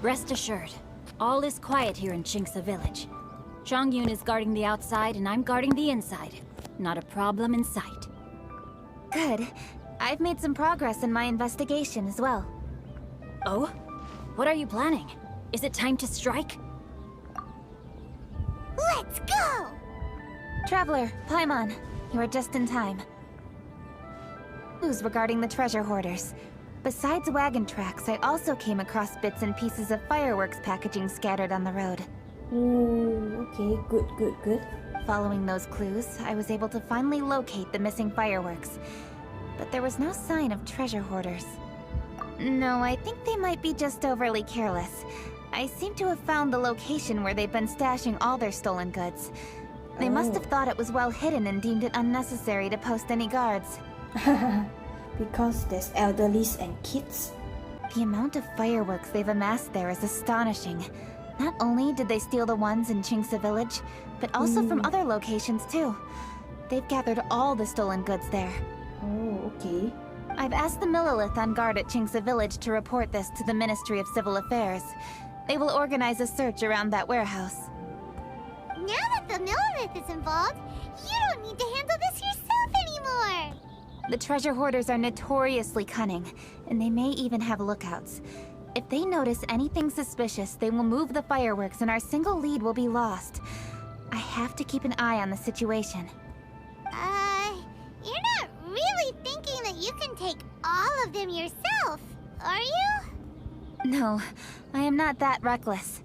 Rest assured, all is quiet here in Xingqiu village. Chongyun is guarding the outside and I'm guarding the inside. Not a problem in sight. Good. I've made some progress in my investigation as well. Oh? What are you planning? Is it time to strike? Let's go! Traveler, Paimon, you are just in time. News regarding the treasure hoarders. Besides wagon tracks, I also came across bits and pieces of fireworks packaging scattered on the road. Okay, good. Following those clues, I was able to finally locate the missing fireworks. But there was no sign of treasure hoarders. No, I think they might be just overly careless. I seem to have found the location where they've been stashing all their stolen goods. They must have thought it was well hidden and deemed it unnecessary to post any guards. Because there's elderlies and kids. The amount of fireworks they've amassed there is astonishing. Not only did they steal the ones in Xingqiu village, but also from other locations too. They've gathered all the stolen goods there. Oh, okay. I've asked the Millilith on guard at Xingqiu village to report this to the Ministry of Civil Affairs. They will organize a search around that warehouse. Now that the Millilith is involved, you don't need to handle this yourself anymore! The treasure hoarders are notoriously cunning, and they may even have lookouts. If they notice anything suspicious, they will move the fireworks and our single lead will be lost. I have to keep an eye on the situation. You're not really thinking that you can take all of them yourself, are you? No, I am not that reckless.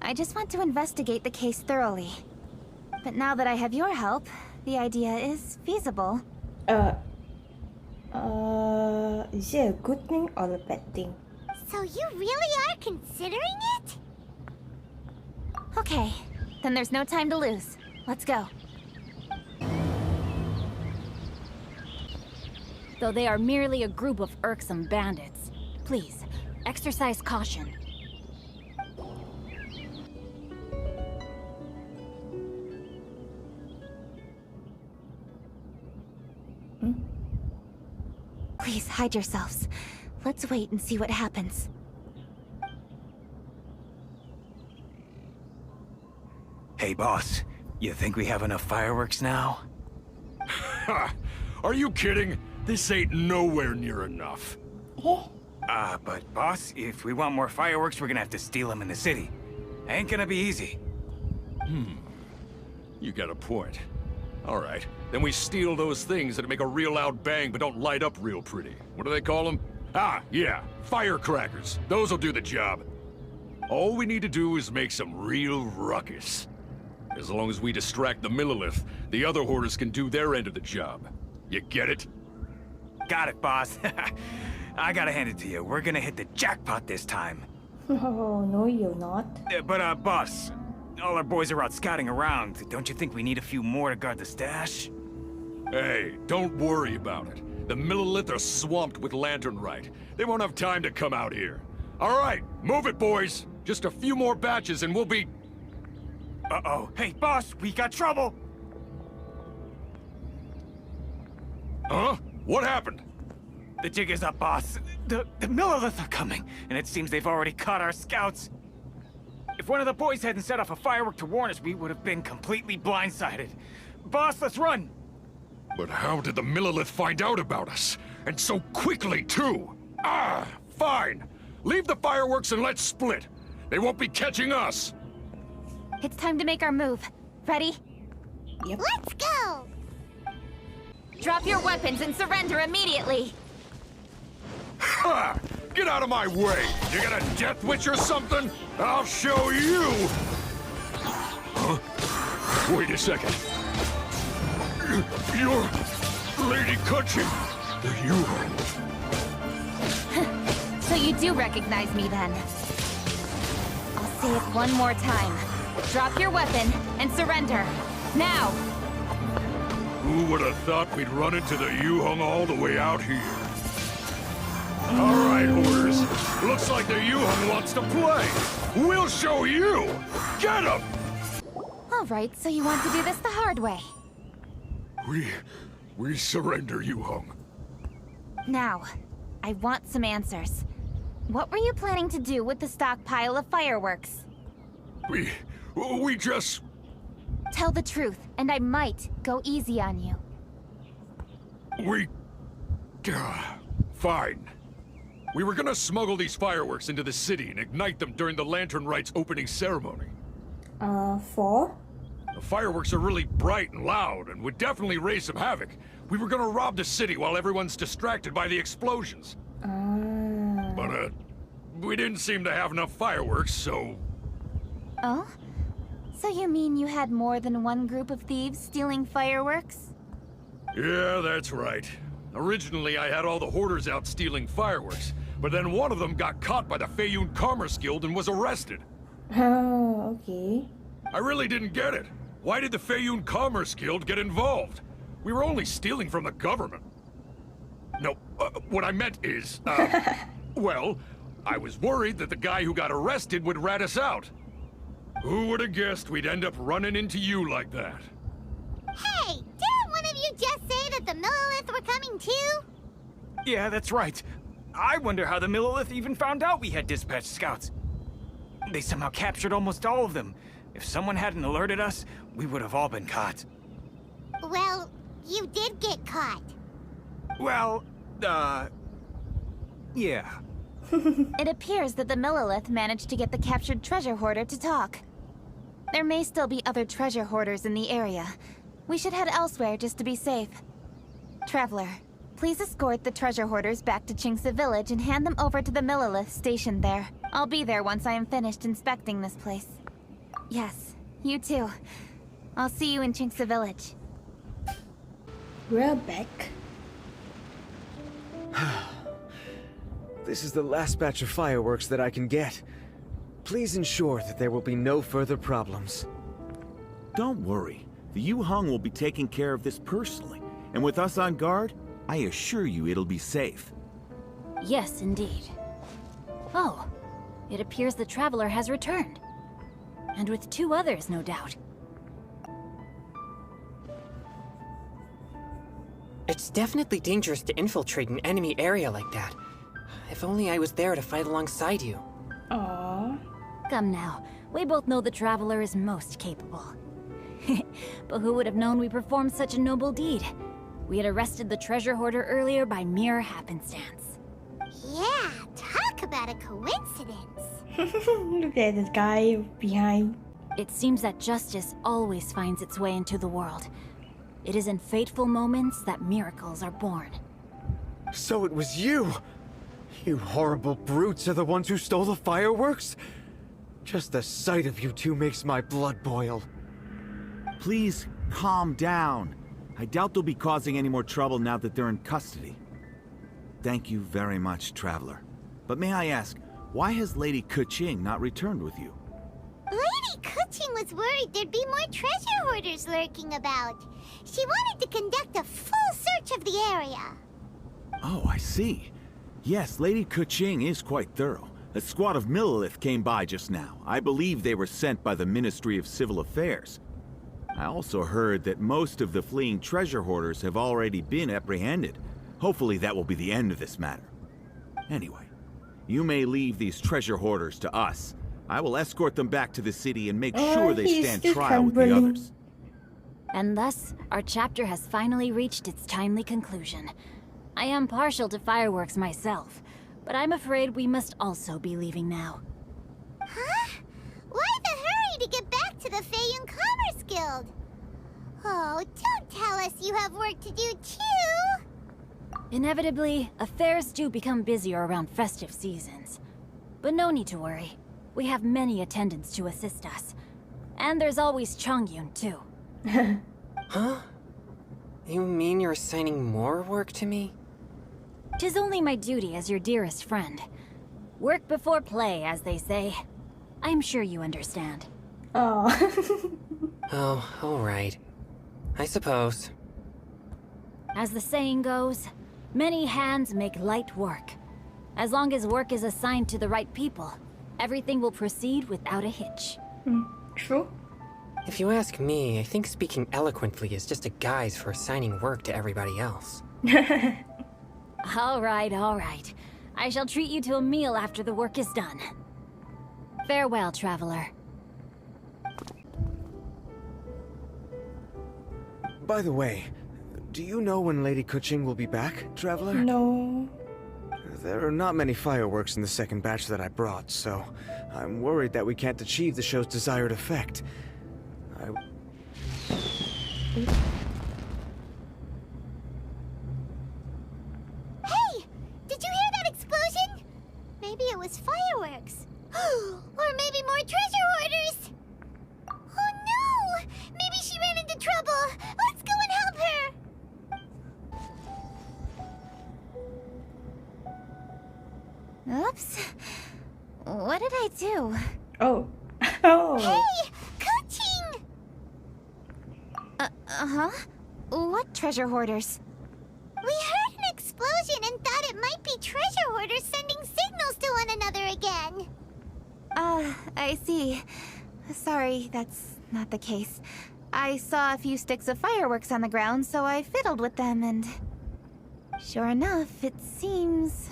I just want to investigate the case thoroughly. But now that I have your help, the idea is feasible. Is it a good thing or a bad thing? So you really are considering it? Okay, then there's no time to lose. Let's go. Though they are merely a group of irksome bandits, please, exercise caution. Please hide yourselves. Let's wait and see what happens. Hey, boss. You think we have enough fireworks now? Ha! Are you kidding? This ain't nowhere near enough. But boss, if we want more fireworks, we're gonna have to steal them in the city. Ain't gonna be easy. You got a point. All right, then we steal those things that make a real loud bang but don't light up real pretty. What do they call them? Ah, yeah, firecrackers. Those'll do the job. All we need to do is make some real ruckus. As long as we distract the Millilith, the other hoarders can do their end of the job. You get it? Got it, boss. I gotta hand it to you. We're gonna hit the jackpot this time. Oh, no, you're not. But boss, all our boys are out scouting around. Don't you think we need a few more to guard the stash? Hey, don't worry about it. The Millilith are swamped with Lantern Rite. They won't have time to come out here. All right, move it, boys. Just a few more batches and we'll be... Uh-oh. Hey, boss, we got trouble! Huh? What happened? The jig is up, boss. The Millilith are coming, and it seems they've already caught our scouts. If one of the boys hadn't set off a firework to warn us, we would have been completely blindsided. Boss, let's run! But how did the Millilith find out about us? And so quickly, too! Ah, fine! Leave the fireworks and let's split! They won't be catching us! It's time to make our move. Ready? Yep. Let's go! Drop your weapons and surrender immediately! Ha! Get out of my way! You got a death wish or something? I'll show you! Huh? Wait a second. You're... Lady Keqing. The Yunjin. So you do recognize me then? I'll say it one more time. Drop your weapon and surrender. Now! Who would have thought we'd run into the Yunjin all the way out here? All right, hoarders. Looks like the Yunjin wants to play. We'll show you! Get him! All right, so you want to do this the hard way. We surrender, Yunjin. Now, I want some answers. What were you planning to do with the stockpile of fireworks? We just... Tell the truth, and I might go easy on you. Fine. We were gonna smuggle these fireworks into the city and ignite them during the Lantern Rite's opening ceremony. For? The fireworks are really bright and loud and would definitely raise some havoc. We were gonna rob the city while everyone's distracted by the explosions. But, we didn't seem to have enough fireworks, so... Oh? So you mean you had more than one group of thieves stealing fireworks? Yeah, that's right. Originally, I had all the hoarders out stealing fireworks, but then one of them got caught by the Feiyun Commerce Guild and was arrested. Oh, okay. I really didn't get it. Why did the Feiyun Commerce Guild get involved? We were only stealing from the government. No, what I meant is, well, I was worried that the guy who got arrested would rat us out. Who would have guessed we'd end up running into you like that? Hey, didn't one of you just say that the Millilith were coming too? Yeah, that's right. I wonder how the Millilith even found out we had dispatched scouts. They somehow captured almost all of them. If someone hadn't alerted us, we would have all been caught. Well, you did get caught. Well, yeah. It appears that the Millilith managed to get the captured treasure hoarder to talk. There may still be other treasure hoarders in the area. We should head elsewhere just to be safe. Traveler, please escort the treasure hoarders back to Qingci village and hand them over to the Millilith stationed there. I'll be there once I am finished inspecting this place. Yes, you too. I'll see you in Qingci village. We're back. This is the last batch of fireworks that I can get. Please ensure that there will be no further problems. Don't worry. The Yu Hong will be taking care of this personally. And with us on guard, I assure you it'll be safe. Yes, indeed. Oh, it appears the traveler has returned. And with 2 others, no doubt. It's definitely dangerous to infiltrate an enemy area like that. If only I was there to fight alongside you. Aww. Come now, we both know the traveler is most capable. But who would have known we performed such a noble deed? We had arrested the treasure hoarder earlier by mere happenstance. Yeah, talk about a coincidence. Look at this guy behind. It seems that justice always finds its way into the world. It is in fateful moments that miracles are born. So it was you! You horrible brutes are the ones who stole the fireworks? Just the sight of you two makes my blood boil. Please, calm down. I doubt they'll be causing any more trouble now that they're in custody. Thank you very much, Traveler. But may I ask, why has Lady Keqing not returned with you? Lady Keqing was worried there'd be more treasure hoarders lurking about. She wanted to conduct a full search of the area. Oh, I see. Yes, Lady Keqing is quite thorough. A squad of Millilith came by just now. I believe they were sent by the Ministry of Civil Affairs. I also heard that most of the fleeing treasure hoarders have already been apprehended. Hopefully that will be the end of this matter. Anyway, you may leave these treasure hoarders to us. I will escort them back to the city and make sure they stand trial with the others. And thus, our chapter has finally reached its timely conclusion. I am partial to fireworks myself, but I'm afraid we must also be leaving now. Huh? Why the hurry to get back to the Feiyun Commerce Guild? Oh, don't tell us you have work to do too! Inevitably, affairs do become busier around festive seasons. But no need to worry. We have many attendants to assist us. And there's always Chongyun, too. Huh? You mean you're assigning more work to me? 'Tis only my duty as your dearest friend. Work before play, as they say. I'm sure you understand. Oh. Oh, alright. I suppose. As the saying goes, many hands make light work. As long as work is assigned to the right people, everything will proceed without a hitch. True. If you ask me, I think speaking eloquently is just a guise for assigning work to everybody else. All right, all right. I shall treat you to a meal after the work is done. Farewell, traveler. By the way, do you know when Lady Keqing will be back, Traveler? No. There are not many fireworks in the second batch that I brought, so I'm worried that we can't achieve the show's desired effect. Hey! Did you hear that explosion? Maybe it was fireworks. Or maybe more treasure hoarders! Oh no! Maybe she ran into trouble! Let's go and help her! Oops. What did I do? Oh. Oh. Hey! Keqing! Uh-huh. What treasure hoarders? We heard an explosion and thought it might be treasure hoarders sending signals to one another again. I see. Sorry, that's not the case. I saw a few sticks of fireworks on the ground, so I fiddled with them and... Sure enough, it seems...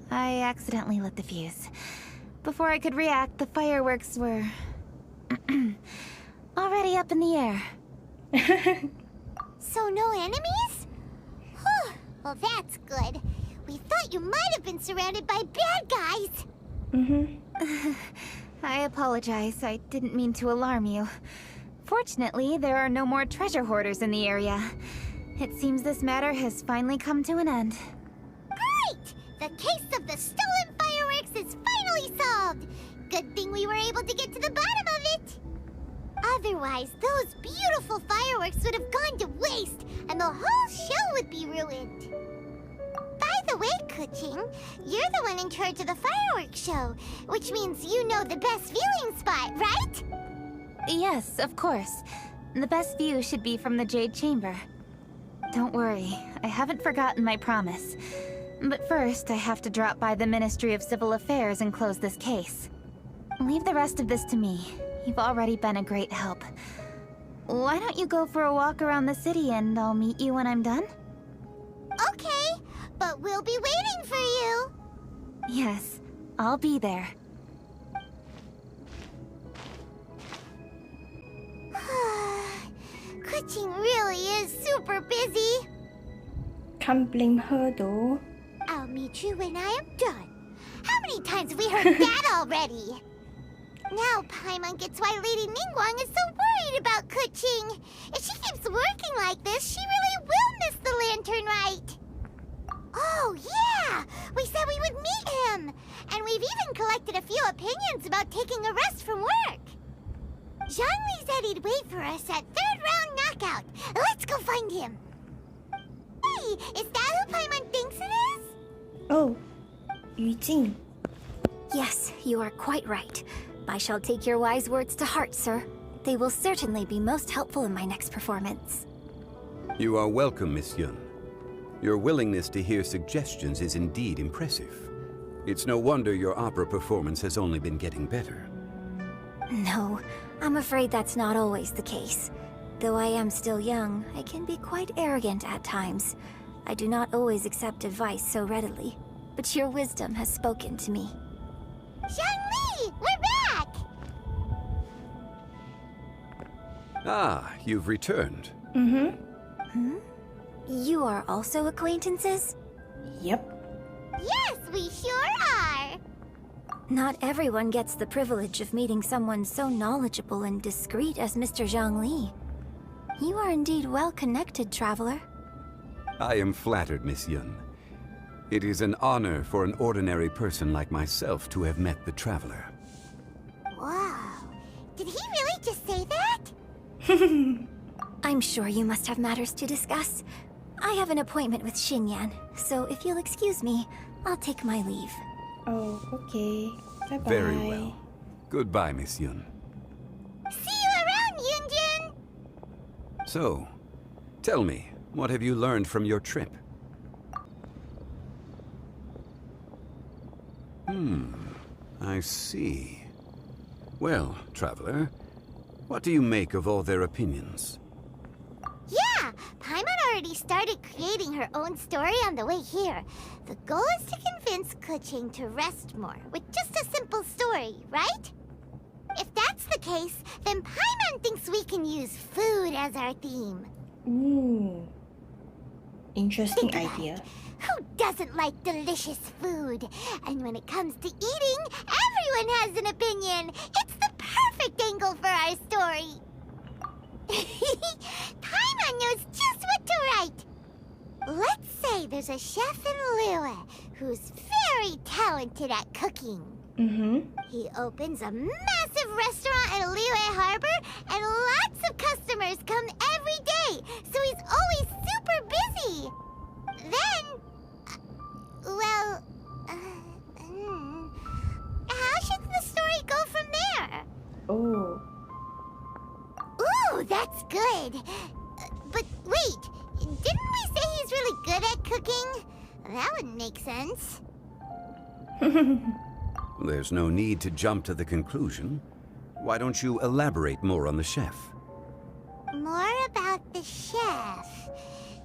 I accidentally lit the fuse. Before I could react, the fireworks were... already up in the air. So no enemies? Whew. Well, that's good. We thought you might have been surrounded by bad guys. I apologize. I didn't mean to alarm you. Fortunately, there are no more treasure hoarders in the area. It seems this matter has finally come to an end. Great! The case of the stolen fireworks is finally solved. Good thing we were able to get to the bottom of it. Otherwise, those beautiful fireworks would have gone to waste, and the whole show would be ruined. By the way, Keqing, you're the one in charge of the fireworks show, which means you know the best viewing spot, right? Yes, of course. The best view should be from the Jade Chamber. Don't worry, I haven't forgotten my promise. But first, I have to drop by the Ministry of Civil Affairs and close this case. Leave the rest of this to me. You've already been a great help. Why don't you go for a walk around the city and I'll meet you when I'm done? Okay, but we'll be waiting for you. Yes, I'll be there. Keqing really is super busy. Can't blame her though. I'll meet you when I am done. How many times have we heard that already? Now Paimon gets why Lady Ningguang is so worried about Keqing. If she keeps working like this, she really will miss the Lantern Rite. Oh, yeah! We said we would meet him! And we've even collected a few opinions about taking a rest from work. Zhongli said he'd wait for us at third round knockout. Let's go find him. Hey, is that who Paimon thinks it is? Oh. Yunjin. Yes, you are quite right. I shall take your wise words to heart, sir. They will certainly be most helpful in my next performance. You are welcome, Miss Yun. Your willingness to hear suggestions is indeed impressive. It's no wonder your opera performance has only been getting better. No, I'm afraid that's not always the case. Though I am still young, I can be quite arrogant at times. I do not always accept advice so readily, but your wisdom has spoken to me. Zhongli, we're back! Ah, you've returned. You are also acquaintances? Yep. Yes, we sure are! Not everyone gets the privilege of meeting someone so knowledgeable and discreet as Mr. Zhongli. You are indeed well-connected, traveler. I am flattered, Miss Yun. It is an honor for an ordinary person like myself to have met the traveler. Wow. Did he really just say that? I'm sure you must have matters to discuss. I have an appointment with Xinyan, so if you'll excuse me, I'll take my leave. Oh, okay. Bye-bye. Very well. Goodbye, Miss Yun. See you around, Yunjin! So, tell me, what have you learned from your trip? I see. Well, traveler, what do you make of all their opinions? Yeah, Paimon already started creating her own story on the way here. The goal is to convince Keqing to rest more with just a simple story, right? If that's the case, then Paimon thinks we can use food as our theme. Ooh. Interesting Think about idea. it. Who doesn't like delicious food? And when it comes to eating, everyone has an opinion. It's the perfect angle for our story. Paimon knows just what to write. Let's say there's a chef in Liyue who's very talented at cooking. Mm-hmm. He opens a massive restaurant at Liyue Harbor, and lots of customers come every day, so he's always super busy. Then, how should the story go from there? Oh. Ooh, that's good. But wait, didn't we say he's really good at cooking? That wouldn't make sense. There's no need to jump to the conclusion. Why don't you elaborate more on the chef? More about the chef.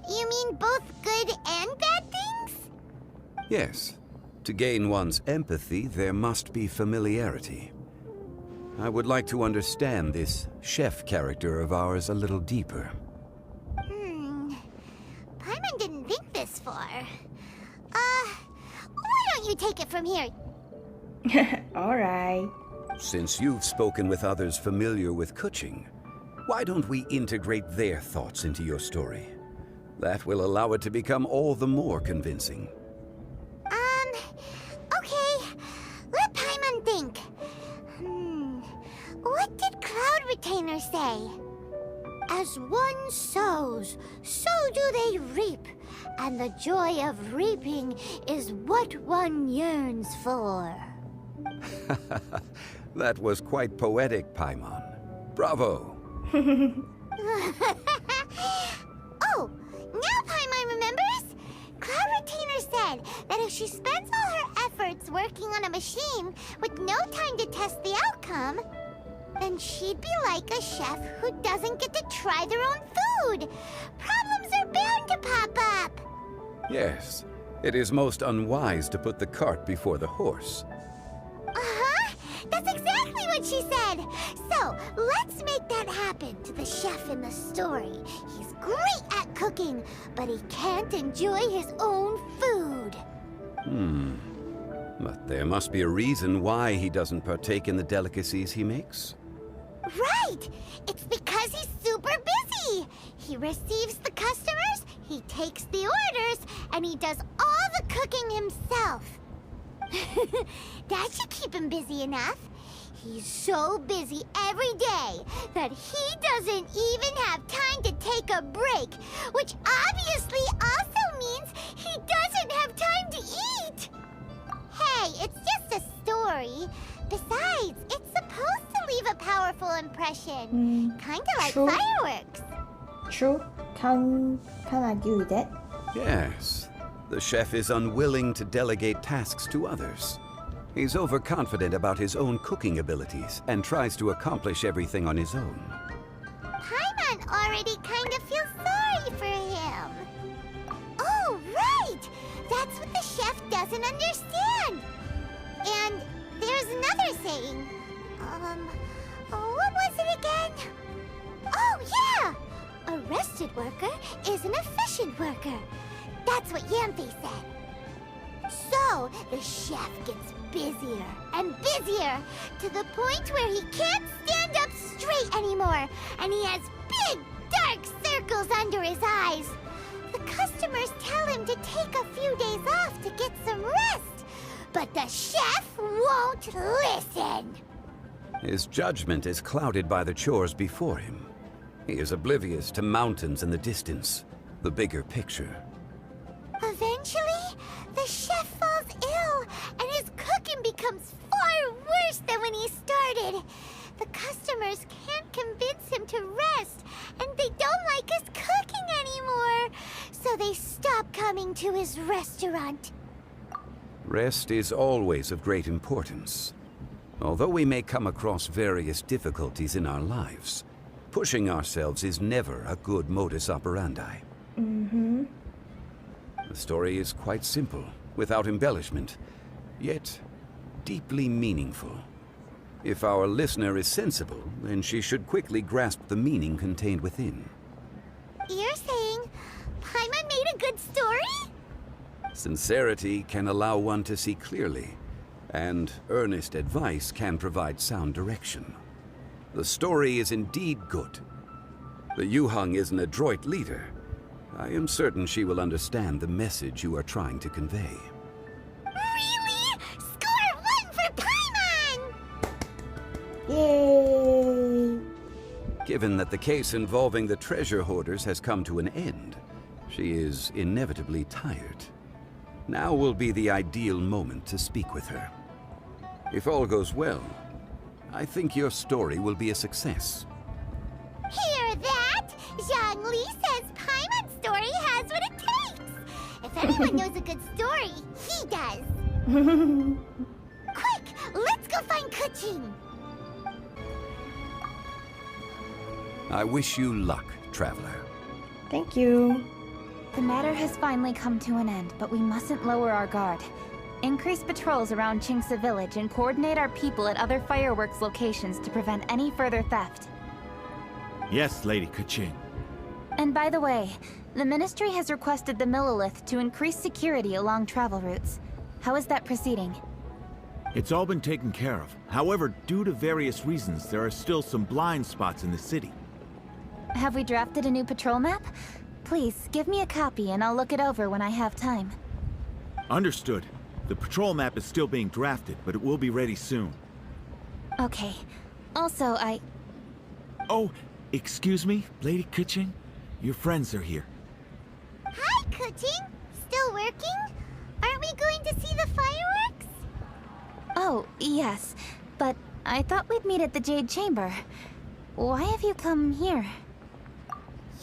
You mean both good and bad things? Yes. To gain one's empathy, there must be familiarity. I would like to understand this chef character of ours a little deeper. Paimon didn't think this far. Why don't you take it from here? Alright. Since you've spoken with others familiar with Keqing, why don't we integrate their thoughts into your story? That will allow it to become all the more convincing. Okay. Let Paimon think. What did Cloud Retainer say? As one sows, so do they reap. And the joy of reaping is what one yearns for. That was quite poetic, Paimon. Bravo! Oh, now Paimon remembers? Cloud Retainer said that if she spends all her efforts working on a machine with no time to test the outcome, then she'd be like a chef who doesn't get to try their own food. Problems are bound to pop up. Yes, it is most unwise to put the cart before the horse. Uh-huh. That's exactly what she said. So, let's make that happen to the chef in the story. He's great at cooking, but he can't enjoy his own food. But there must be a reason why he doesn't partake in the delicacies he makes. Right! It's because he's super busy. He receives the customers, he takes the orders, and he does all the cooking himself. That should keep him busy enough. He's so busy every day that he doesn't even have time to take a break, which obviously also means he doesn't have time to eat. Hey, it's just a story. Besides, it's supposed to leave a powerful impression. Kinda like True. fireworks. True. Can't argue with that. Yes, the chef is unwilling to delegate tasks to others. He's overconfident about his own cooking abilities and tries to accomplish everything on his own. Paimon already kind of feels sorry for him. Oh, right! That's what the chef doesn't understand. And there's another saying. What was it again? Oh, yeah! A rested worker is an efficient worker. That's what Yamfi said. So, the chef gets busier and busier to the point where he can't stand up straight anymore, and he has big, dark circles under his eyes. The customers tell him to take a few days off to get some rest, but the chef won't listen. His judgment is clouded by the chores before him. He is oblivious to mountains in the distance, the bigger picture. Eventually, the chef falls ill, and his cooking becomes far worse than when he started. The customers can't convince him to rest, and they don't like his cooking anymore, so they stop coming to his restaurant. Rest is always of great importance. Although we may come across various difficulties in our lives, pushing ourselves is never a good modus operandi. Mm-hmm. The story is quite simple, without embellishment, yet deeply meaningful. If our listener is sensible, then she should quickly grasp the meaning contained within. You're saying Paimon made a good story? Sincerity can allow one to see clearly, and earnest advice can provide sound direction. The story is indeed good. The Yuheng is an adroit leader. I am certain she will understand the message you are trying to convey. Really? Score 1 for Paimon! Yay! Given that the case involving the treasure hoarders has come to an end, she is inevitably tired. Now will be the ideal moment to speak with her. If all goes well, I think your story will be a success. Hear that? Zhongli says Paimon's story has what it takes. If anyone knows a good story, he does. Quick, let's go find Keqing. I wish you luck, traveler. Thank you. The matter has finally come to an end, but we mustn't lower our guard. Increase patrols around Qingci village and coordinate our people at other fireworks locations to prevent any further theft. Yes, Lady Keqing. And by the way, the Ministry has requested the Millelith to increase security along travel routes. How is that proceeding? It's all been taken care of. However, due to various reasons, there are still some blind spots in the city. Have we drafted a new patrol map? Please, give me a copy and I'll look it over when I have time. Understood. The patrol map is still being drafted, but it will be ready soon. Okay. Also, Oh, excuse me, Lady Keqing? Your friends are here. Hi, Keqing. Still working? Aren't we going to see the fireworks? Oh, yes. But I thought we'd meet at the Jade Chamber. Why have you come here?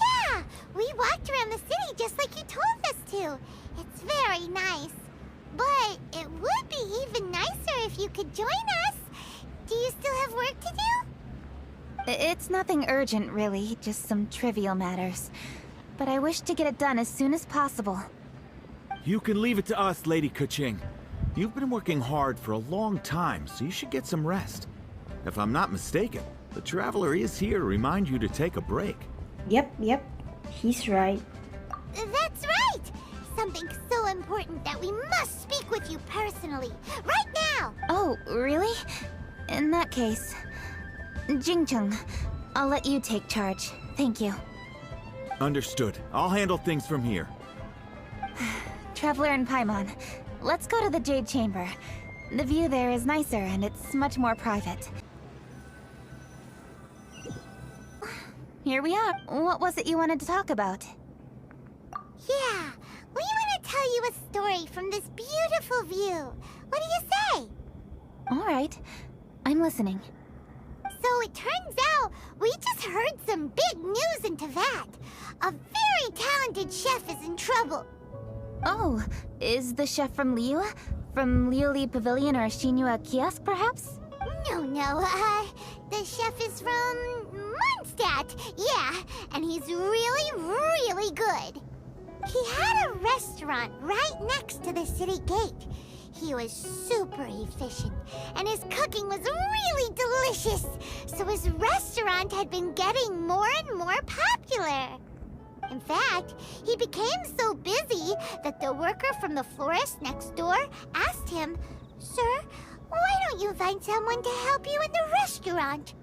Yeah, we walked around the city just like you told us to. It's very nice. But it would be even nicer if you could join us. Do you still have work to do? It's nothing urgent, really. Just some trivial matters. But I wish to get it done as soon as possible. You can leave it to us, Lady Keqing. You've been working hard for a long time, so you should get some rest. If I'm not mistaken, the Traveler is here to remind you to take a break. Yep. He's right. That's right! Something so important that we must speak with you personally. Right now! Oh, really? In that case... Xingqiu, I'll let you take charge. Thank you. Understood. I'll handle things from here. Traveler and Paimon, let's go to the Jade Chamber. The view there is nicer and it's much more private. Here we are. What was it you wanted to talk about? Yeah, we want to tell you a story from this beautiful view. What do you say? All right. I'm listening. So it turns out we just heard some big news in Teyvat. A very talented chef is in trouble. Oh, is the chef from Liyue? From Liyue Pavilion or Xinyan Kiosk, perhaps? No. The chef is from Mondstadt. Yeah, and he's really good. He had a restaurant right next to the city gate. He was super efficient, and his cooking was really delicious, so his restaurant had been getting more and more popular. In fact, he became so busy that the worker from the florist next door asked him, "Sir, why don't you find someone to help you in the restaurant?"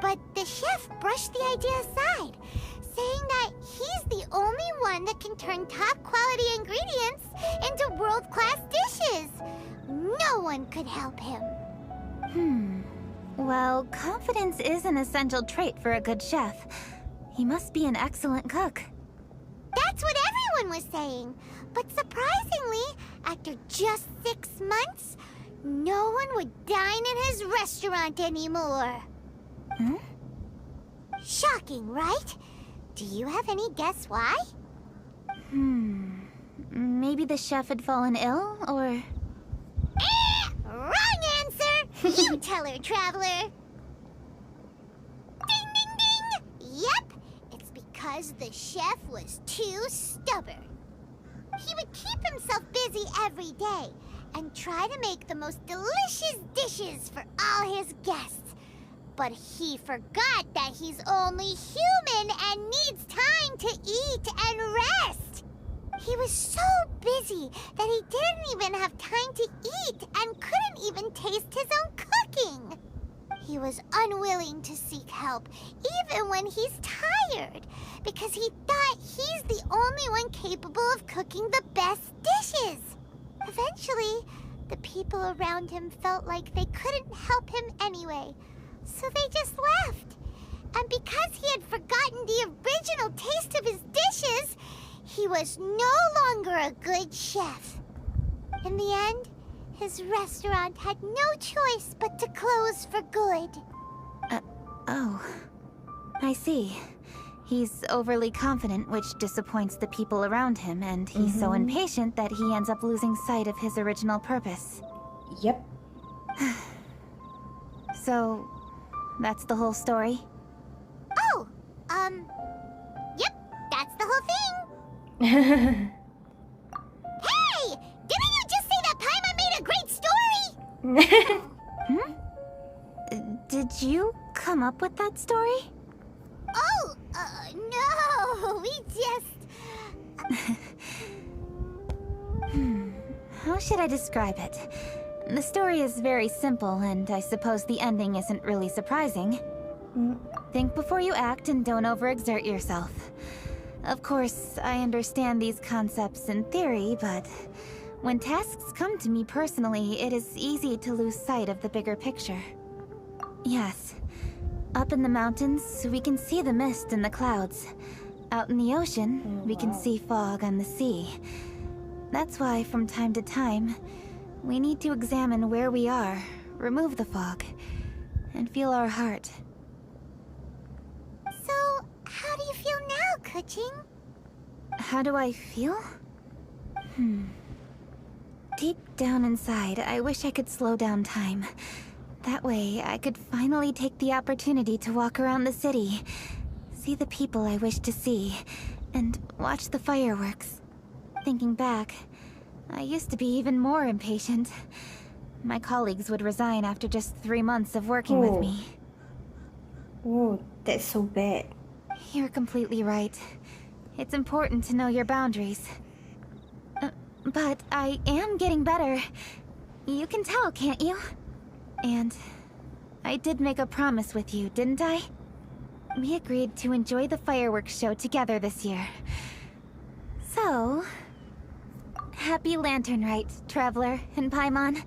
But the chef brushed the idea aside, saying that he's the only one that can turn top-quality ingredients into world-class dishes. No one could help him. Well, confidence is an essential trait for a good chef. He must be an excellent cook. That's what everyone was saying. But surprisingly, after just 6 months, no one would dine in his restaurant anymore. Shocking, right? Do you have any guess why? Maybe the chef had fallen ill, or... Wrong answer! You tell her, Traveler. Ding, ding, ding! Yep, it's because because the chef was too stubborn. He would keep himself busy every day and try to make the most delicious dishes for all his guests. But he forgot that he's only human and needs time to eat and rest. He was so busy that he didn't even have time to eat and couldn't even taste his own cooking. He was unwilling to seek help, even when he's tired, because he thought he's the only one capable of cooking the best dishes. Eventually, the people around him felt like they couldn't help him anyway, so they just left. And because he had forgotten the original taste of his dishes, he was no longer a good chef. In the end, his restaurant had no choice but to close for good. Oh. I see. He's overly confident, which disappoints the people around him, and he's so impatient that he ends up losing sight of his original purpose. Yep. So, that's the whole story? Oh, yep, that's the whole thing. Hey! Didn't you just say that Paimon made a great story? Did you come up with that story? Oh, no, we just... How should I describe it? The story is very simple, and I suppose the ending isn't really surprising. Think before you act and don't overexert yourself. Of course, I understand these concepts in theory, but when tasks come to me personally, it is easy to lose sight of the bigger picture. Yes. Up in the mountains, we can see the mist in the clouds. Out in the ocean, we can see fog on the sea. That's why, from time to time, we need to examine where we are, remove the fog, and feel our heart. So, how do you feel now, Keqing? How do I feel? Deep down inside, I wish I could slow down time. That way, I could finally take the opportunity to walk around the city, see the people I wish to see, and watch the fireworks. Thinking back, I used to be even more impatient. My colleagues would resign after just 3 months of working with me. Oh, that's so bad. You're completely right. It's important to know your boundaries. But I am getting better. You can tell, can't you? And I did make a promise with you, didn't I? We agreed to enjoy the fireworks show together this year. So, happy Lantern Rite, Traveler and Paimon.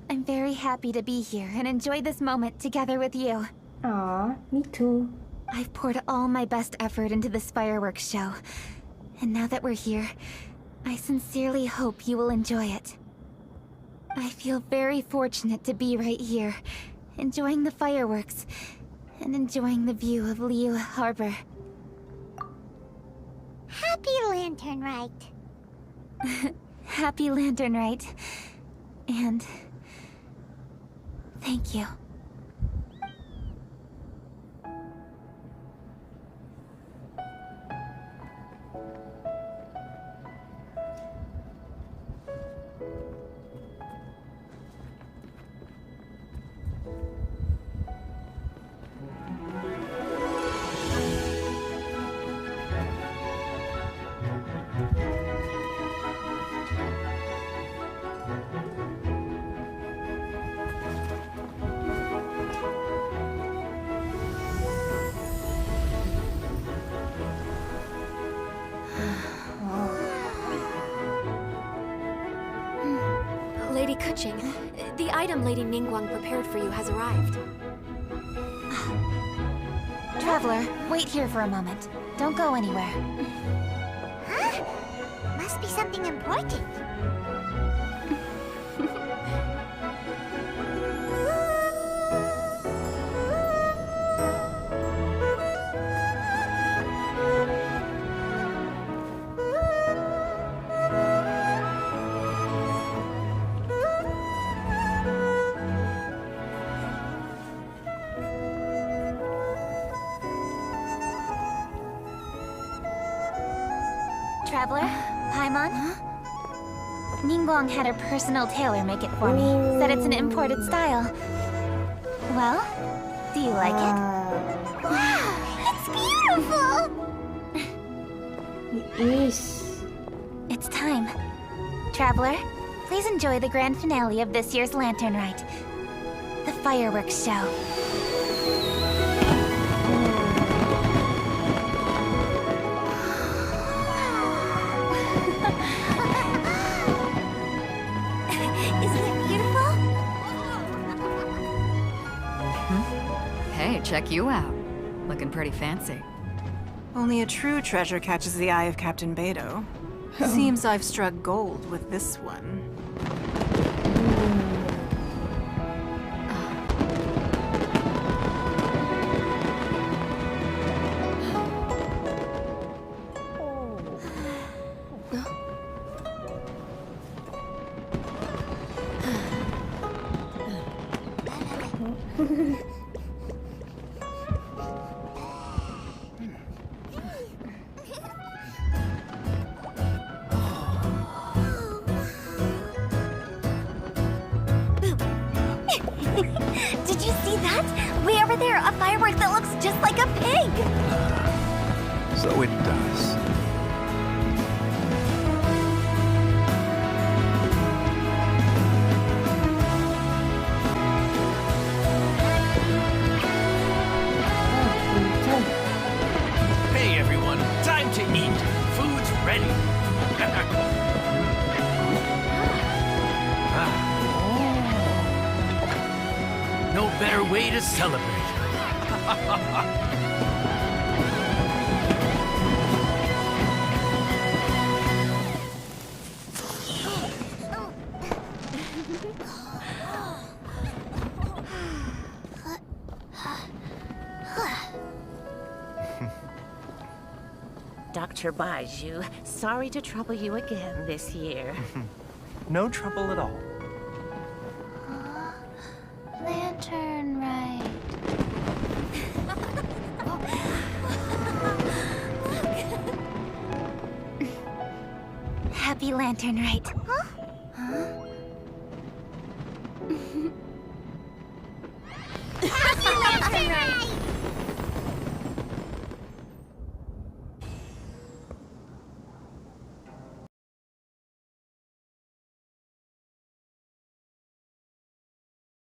I'm very happy to be here and enjoy this moment together with you. Aw, me too. I've poured all my best effort into this fireworks show. And now that we're here, I sincerely hope you will enjoy it. I feel very fortunate to be right here, enjoying the fireworks, and enjoying the view of Liyue Harbor. Happy Lantern Rite. Happy Lantern Rite. And thank you. Lady Keqing, the item Lady Ningguang prepared for you has arrived. Traveler, wait here for a moment. Don't go anywhere. Huh? Must be something important. Traveler, Paimon. Ningguang had her personal tailor make it for me. Said it's an imported style. Well, do you like it? Wow, it's beautiful! It's time. Traveler, please enjoy the grand finale of this year's Lantern Rite. The fireworks show. Isn't it beautiful? Hey, check you out. Looking pretty fancy. Only a true treasure catches the eye of Captain Beidou. Seems I've struck gold with this one. Did you see that? Way over there, a firework that looks just like a pig! So it does. Hey everyone, time to eat. Food's ready. No better way to celebrate. Dr. Baizhu, sorry to trouble you again this year. No trouble at all. Lantern Rite. Happy Lantern Rite. Huh?